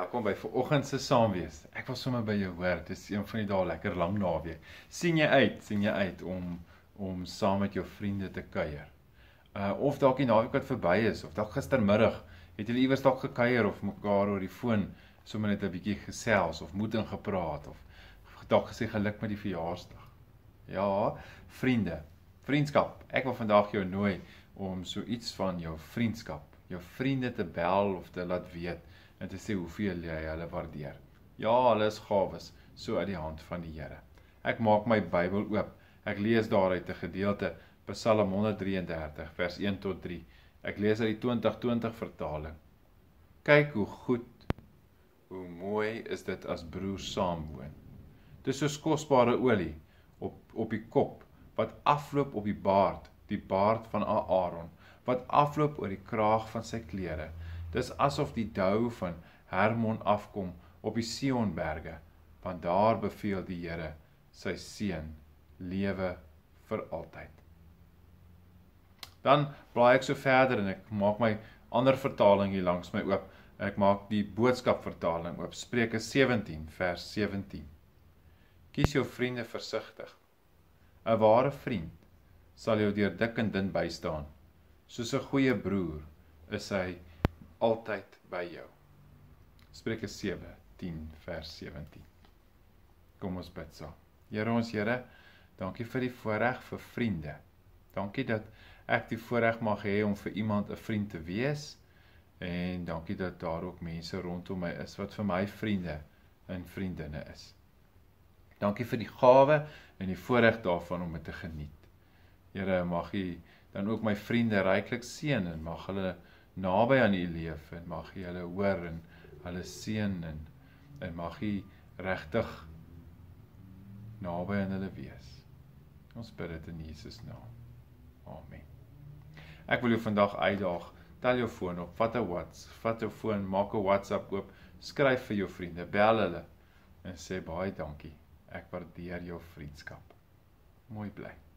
welkom by vanoggend se saamwees. Ek wil sommer by jou hoor. Dit is een van die dae lekker lang naweek. Sien jy uit om saam met jou vriende te kuier? Of dalk die naweek wat verby is, of dalk gistermiddag het julle iewers dalk gekuier of mekaar oor die foon sommer net 'n bietjie gesels of moed ingepraat of dalk gesê geluk met die verjaarsdag. Ja, vriende, vriendskap. Ek wil vandag jou nooi om so iets van jou vriendskap, jou vriende te bel of te laat weet en te sê hoeveel jy hulle waardeer. Ja, hulle is gawes, so uit die hand van die Here. Ek maak my Bybel oop. Ek lees daaruit 'n gedeelte, Psalm 133, vers 1 tot 3. Ek lees uit die 2020 vertaling. Kyk hoe goed, hoe mooi is dit as broers saamwoon. Dis soos kosbare olie op die kop, wat afloop op die baard van Aaron, wat afloop oor die kraag van sy klere. Dis asof die dou van Hermon afkom op die Sionberge, want daar beveel die Here sy seun lewe vir altyd. Dan blaai ek so verder en ek maak my ander vertaling hier langs my oop. Ek maak die boodskap vertaling oop. Spreuke 17 vers 17. Kies jou vriende versigtig. 'n Ware vriend sal jou deur dik en dun bystaan. Soos 'n goeie broer is hy altyd by jou. Spreuke 17 vers 17. Kom ons bid saam. Here ons Here, dankie vir die voorreg vir vriende. Dankie dat ek die voorreg mag hê om vir iemand 'n vriend te wees, en dankie dat daar ook mense rondom my is wat vir my vriende en vriendinne is. Dankie vir die gawe en die voorreg daarvan om dit te geniet. Here, mag U dan ook my vriende ryklik seën en mag hulle naby aan U leef en mag U hulle hoor en hulle seën en mag U regtig naby aan hulle wees. Ons bid dit in Jesus naam. Amen. Ek wil jou vandag uitdaag. Tel jou foon op, vat jou foon, maak 'n WhatsApp oop, skryf vir jou vriende, bel hulle en sê baie dankie. Ek waardeer jou vriendskap. Mooi bly.